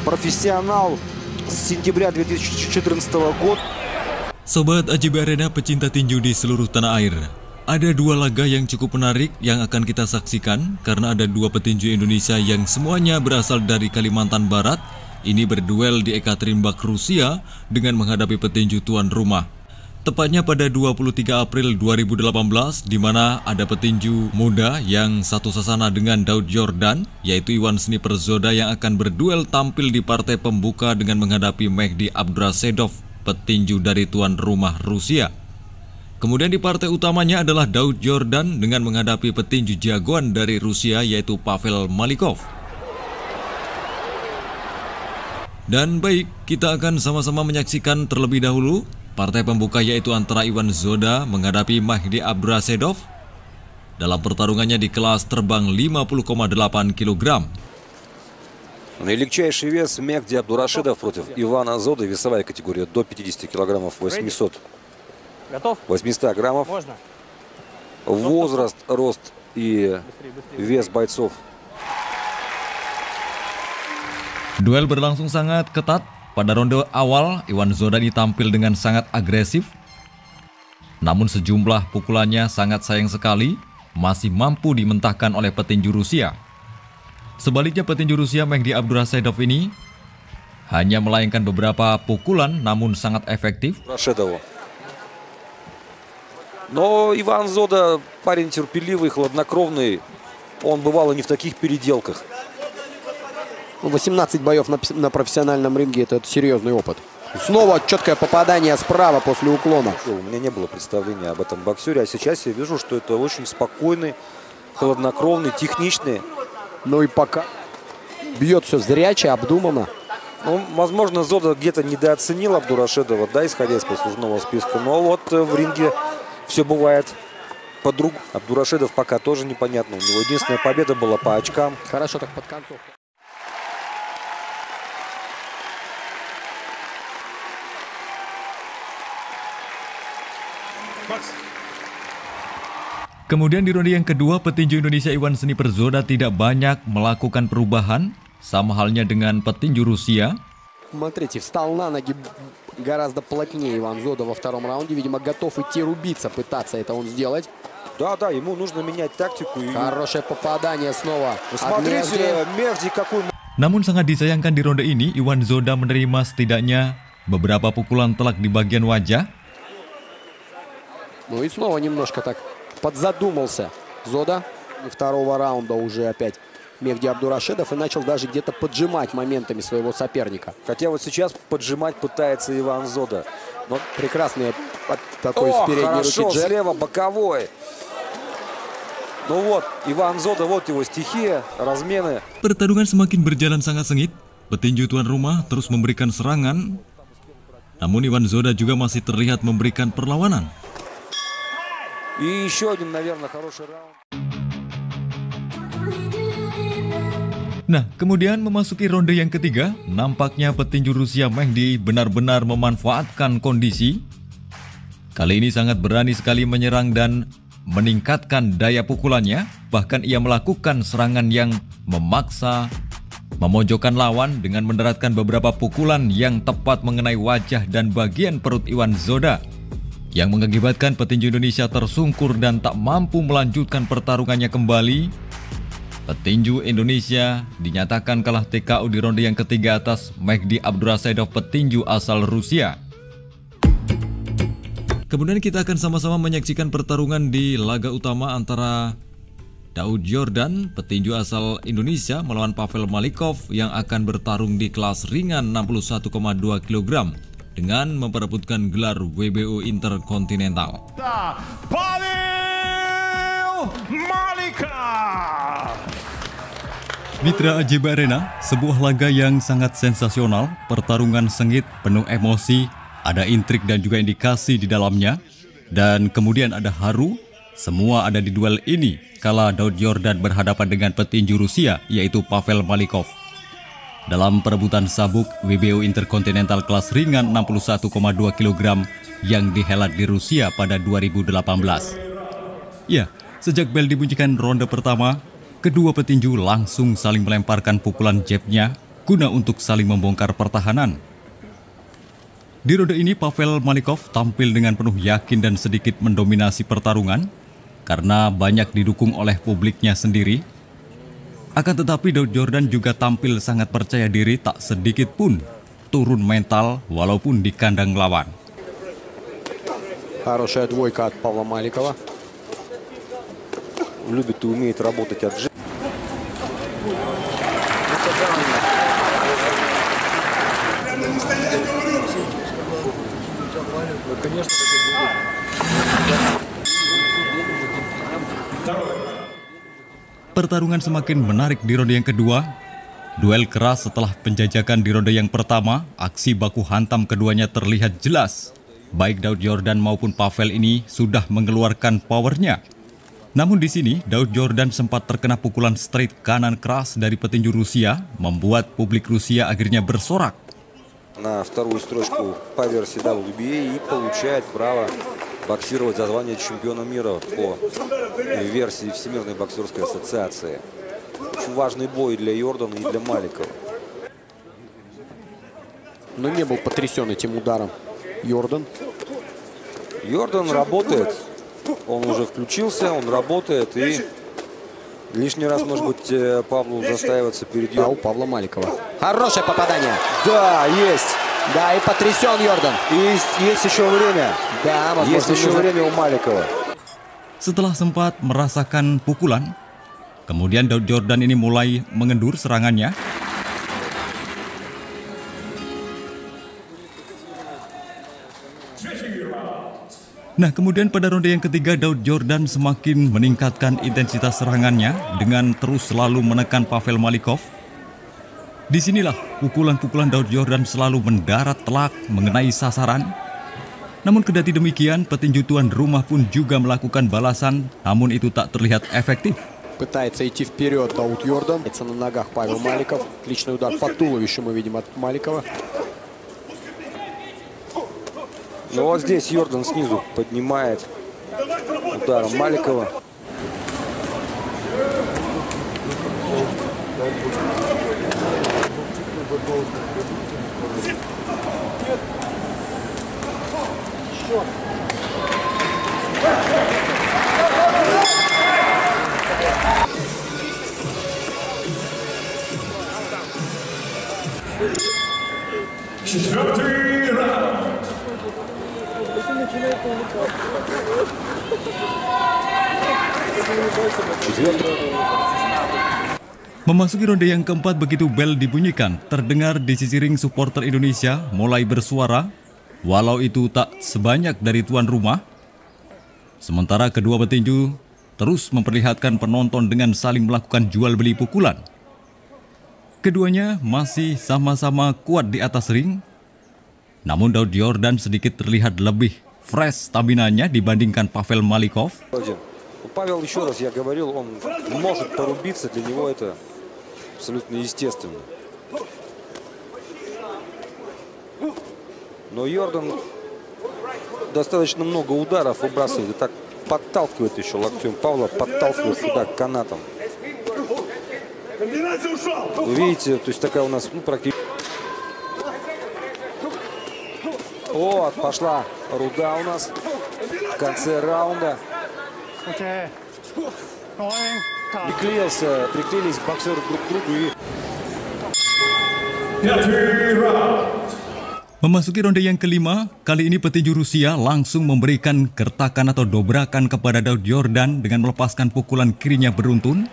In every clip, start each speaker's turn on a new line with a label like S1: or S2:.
S1: профессионал с сентября 2014 года.
S2: Sobat AJB Arena pecinta tinju di seluruh tanah air. Ada dua laga yang cukup menarik yang akan kita saksikan karena ada dua petinju Indonesia yang semuanya berasal dari Kalimantan Barat. Ini berduel di Ekaterinburg, Rusia dengan menghadapi petinju tuan rumah. Tepatnya pada 23 April 2018 di mana ada petinju muda yang satu sasana dengan Daud Yordan yaitu Ivan Sniper Zoda yang akan berduel tampil di partai pembuka dengan menghadapi Mehdi Abdurasedov, petinju dari tuan rumah Rusia. Kemudian di partai utamanya adalah Daud Yordan dengan menghadapi petinju jagoan dari Rusia yaitu Pavel Malikov. Dan baik, kita akan sama-sama menyaksikan terlebih dahulu partai pembuka yaitu antara Ivan Zoda menghadapi Mehdi Abdurasedov dalam pertarungannya di kelas terbang 50,8 kg.
S1: Наилегчайший вес Мехди Абдурашидов против Ивана Зоды. Весовая категория до 50 килограммов, 800.
S3: Готов?
S1: 800 граммов.
S3: Можно.
S1: Возраст, рост и вес бойцов.
S2: Duel berlangsung sangat ketat. Pada ronde awal, Ivan Zoda ditampil dengan sangat agresif. Namun sejumlah pukulannya sangat sayang sekali, masih mampu dimentahkan oleh petinju Rusia. Sebaliknya petinju Rusia Mehdi Abdurasedov ini hanya melayangkan beberapa pukulan namun sangat efektif.
S1: Но Иван Зода парень терпеливый, хладнокровный. Он бывал и не в таких переделках. 18 боев на профессиональном ринге – это серьезный опыт. Снова четкое попадание справа после уклона. У меня не было представления об этом боксере, а сейчас я вижу, что это очень спокойный, хладнокровный, техничный. Ну и пока бьет все зряче, обдуманно. Ну, возможно, Зода где-то недооценил Абдурашедова, да, исходя из послужного списка. Но вот в ринге все бывает по-другому. Абдурашедов пока тоже непонятно. У него единственная победа была по очкам. Хорошо так под концовку.
S2: Kemudian di ronde yang kedua, petinju Indonesia Ivan Sniper Zoda tidak banyak melakukan perubahan, sama halnya dengan petinju Rusia.
S1: Смотрите, встал на ноги гораздо плотнее Иван Зода во втором раунде. Видимо, готов идти рубиться, пытаться это он сделать. Да, ему нужно менять тактику. Хорошее попадание снова. Смотрите, Мехди какой...
S2: Namun sangat disayangkan di ronde ini, Ivan Zoda menerima setidaknya beberapa pukulan telak di bagian wajah.
S1: Ну и снова немножко так подзадумался Зода. Второго раунда уже опять Мехди Абдурашедов и начал даже где-то поджимать моментами своего соперника. Хотя вот сейчас поджимать пытается Иван Зода. Но прекрасный такой с передней руки джеб. Слева боковой. Ну вот, Иван Зода, вот его стихия, размены.
S2: Pertarungan semakin berjalan sangat sengit. Petinju tuan rumah terus memberikan serangan. Namun Ivan Zoda juga masih terlihat memberikan perlawanan.
S1: И еще один, наверное, хороший раунд.
S2: Nah, kemudian memasuki ronde yang ketiga, nampaknya petinju Rusia Mehdi benar-benar memanfaatkan kondisi. Kali ini sangat berani sekali menyerang dan meningkatkan daya pukulannya. Bahkan ia melakukan serangan yang memaksa, memojokkan lawan dengan mendaratkan beberapa pukulan yang tepat mengenai wajah dan bagian perut Ivan Zoda, yang mengakibatkan petinju Indonesia tersungkur dan tak mampu melanjutkan pertarungannya kembali. Petinju Indonesia dinyatakan kalah TKO di ronde yang ketiga atas Mehdi Abdurasedov, petinju asal Rusia. Kemudian kita akan sama-sama menyaksikan pertarungan di laga utama antara Daud Yordan, petinju asal Indonesia, melawan Pavel Malikov yang akan bertarung di kelas ringan 61,2 kg. Dengan memperebutkan gelar WBO Interkontinental.
S4: Pavel Malikov.
S2: Mitra AJB Arena, sebuah laga yang sangat sensasional, pertarungan sengit, penuh emosi, ada intrik dan juga indikasi di dalamnya, dan kemudian ada haru. Semua ada di duel ini kala Daud Yordan berhadapan dengan petinju Rusia yaitu Pavel Malikov. Dalam perebutan sabuk WBO Interkontinental kelas ringan 61,2 kg yang dihelat di Rusia pada 2018. Ya, sejak bel dibunyikan ronde pertama, kedua petinju langsung saling melemparkan pukulan jabnya, guna untuk saling membongkar pertahanan. Di ronde ini Pavel Malikov tampil dengan penuh yakin dan sedikit mendominasi pertarungan karena banyak didukung oleh publiknya sendiri. Akan tetapi Daud Yordan juga tampil sangat percaya diri, tak sedikit pun turun mental walaupun di kandang lawan.
S1: Хорошая двойка от Павла Маликова. Любит и умеет работать от жизни.
S2: Pertarungan semakin menarik di ronde yang kedua. Duel keras setelah penjajakan di ronde yang pertama, aksi baku hantam keduanya terlihat jelas. Baik Daud Yordan maupun Pavel ini sudah mengeluarkan powernya. Namun di sini Daud Yordan sempat terkena pukulan straight kanan keras dari petinju Rusia, membuat publik Rusia akhirnya bersorak.
S1: На вторую строчку по версии WBA и получает право боксировать за звание чемпиона мира по версии Всемирной боксерской ассоциации. Очень важный бой для Йордана и для Маликова. Но не был потрясен этим ударом Йордан. Йордан работает. Он уже включился, он работает. И лишний раз, может быть, Павлу застаиваться перед Йорданом. У Павла Маликова. Хорошее попадание. Да, есть. Да, и потрясен Йордан. И есть еще время. Да, есть еще время у Маликова.
S2: Setelah sempat merasakan pukulan, kemudian Daud Yordan ini mulai mengendur serangannya. Nah, kemudian pada ronde yang ketiga Daud Yordan semakin meningkatkan intensitas serangannya dengan terus selalu menekan Pavel Malikov. Disinilah pukulan-pukulan Daud Yordan selalu mendarat telak mengenai sasaran. Namun kendati demikian, petinju tuan rumah pun juga melakukan balasan, namun itu tak terlihat efektif.
S1: Пытается идти вперед Дауд Йордан. Это на ногах Павел Маликов. Отличный удар по туловищу мы видим от Маликова. Но вот здесь Йордан снизу поднимает ударом Маликова.
S3: Четвертый раунд.
S2: Memasuki ronde yang keempat, begitu bel dibunyikan, terdengar di sisi ring supporter Indonesia mulai bersuara, walau itu tak sebanyak dari tuan rumah. Sementara kedua petinju terus memperlihatkan penonton dengan saling melakukan jual beli pukulan. Keduanya masih sama-sama kuat di atas ring. Namun Daud Yordan sedikit terlihat lebih fresh staminanya dibandingkan Pavel Malikov.
S1: Павел, еще раз я говорил, он может порубиться, для него это абсолютно естественно. Но Йордан достаточно много ударов выбрасывает и так подталкивает еще локтем. Павла подталкивает сюда к канатам. Вы видите, то есть такая у нас практически... Вот, пошла руда у нас в конце раунда. Приклеились боксеры друг к другу и...
S2: Memasuki ronde yang kelima, kali ini petinju Rusia langsung memberikan gertakan atau dobrakan kepada Daud Yordan dengan melepaskan pukulan kirinya beruntun.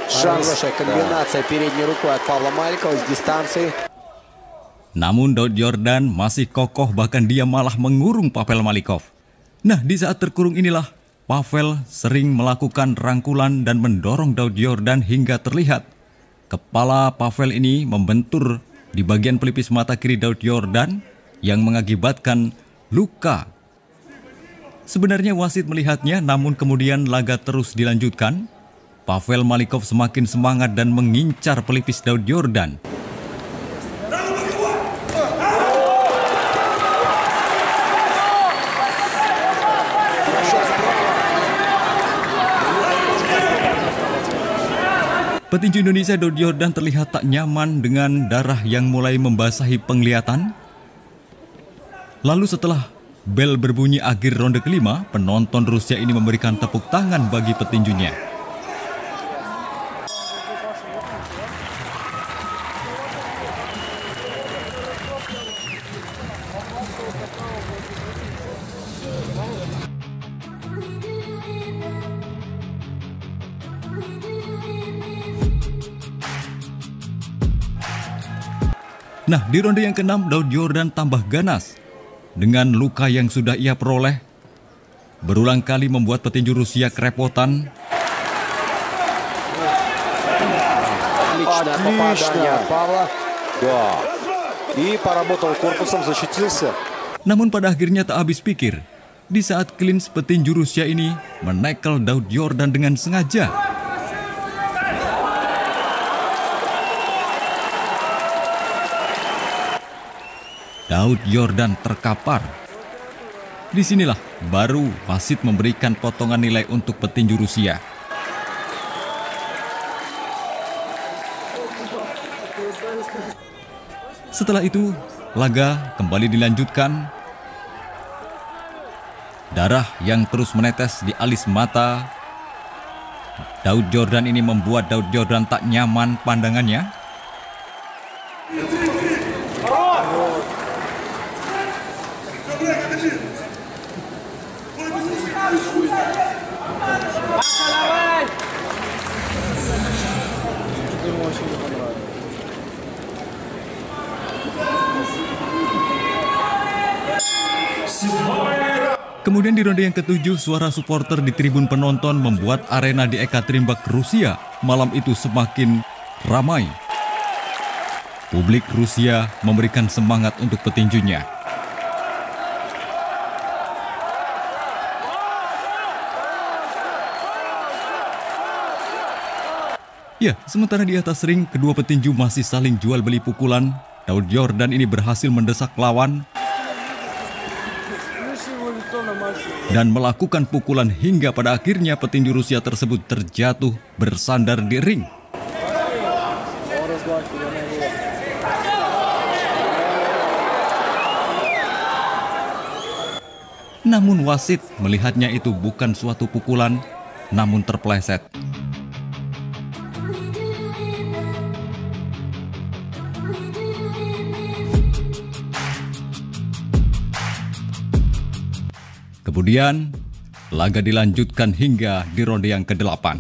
S1: Хорошая комбинация передней рукой от Павла Маликова с дистанции.
S2: Namun Daud Yordan masih kokoh, bahkan dia malah mengurung Pavel Malikov. Nah, di saat terkurung inilah Pavel sering melakukan rangkulan dan mendorong Daud Yordan hingga terlihat kepala Pavel ini membentur di bagian pelipis mata kiri Daud Yordan yang mengakibatkan luka. Sebenarnya wasit melihatnya, namun kemudian laga terus dilanjutkan. Pavel Malikov semakin semangat dan mengincar pelipis Daud Yordan. Petinju Indonesia Daud Yordan terlihat tak nyaman dengan darah yang mulai membasahi penglihatan. Lalu setelah bel berbunyi akhir ronde kelima, penonton Rusia ini memberikan tepuk tangan bagi petinjunya. Nah, di ronde yang ke-6, Daud Yordan tambah ganas. Dengan luka yang sudah ia peroleh, berulang kali membuat petinju Rusia kerepotan. Namun pada akhirnya tak habis pikir. Di saat clinch, petinju Rusia ini menekel Daud Yordan dengan sengaja. Daud Yordan terkapar. Disinilah baru wasit memberikan potongan nilai untuk petinju Rusia. Setelah itu, laga kembali dilanjutkan. Darah yang terus menetes di alis mata Daud Yordan ini membuat Daud Yordan tak nyaman pandangannya. Kemudian di ronde yang ke-7, suara supporter di tribun penonton membuat arena di Ekaterinburg, Rusia malam itu semakin ramai. Publik Rusia memberikan semangat untuk petinjunya. Ya, sementara di atas ring, kedua petinju masih saling jual beli pukulan. Daud Yordan ini berhasil mendesak lawan dan melakukan pukulan hingga pada akhirnya petinju Rusia tersebut terjatuh bersandar di ring. Namun wasit melihatnya itu bukan suatu pukulan, namun terpeleset. Kemudian, laga dilanjutkan hingga di ronde yang ke-8.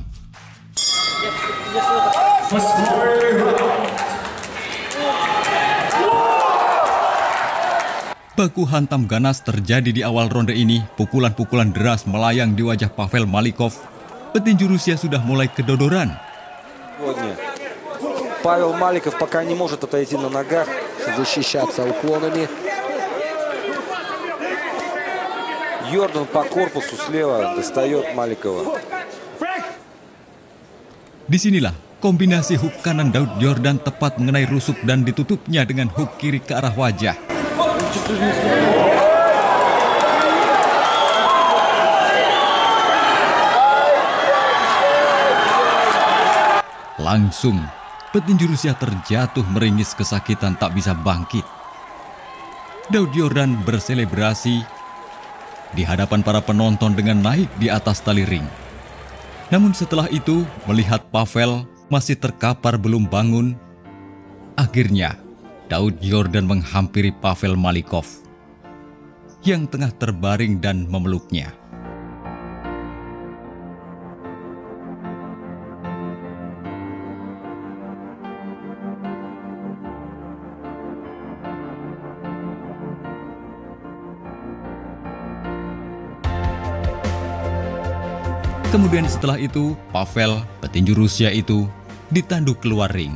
S2: Baku hantam ganas terjadi di awal ronde ini. Pukulan-pukulan deras melayang di wajah Pavel Malikov. Petinju Rusia sudah mulai kedodoran.
S1: Pavel Malikov пока не может отойти на ногах, защищаться уклонами. Yordan по корпусу слева достает Маликова.
S2: Disinilah kombinasi hook kanan Daud Yordan tepat mengenai rusuk dan ditutupnya dengan hook kiri ke arah wajah. Langsung, petinju Rusia terjatuh meringis kesakitan tak bisa bangkit. Daud Yordan berselebrasi di hadapan para penonton dengan naik di atas tali ring. Namun setelah itu, melihat Pavel masih terkapar belum bangun, akhirnya Daud Yordan menghampiri Pavel Malikov yang tengah terbaring dan memeluknya. Kemudian setelah itu, Pavel, petinju Rusia itu, ditanduk keluar ring.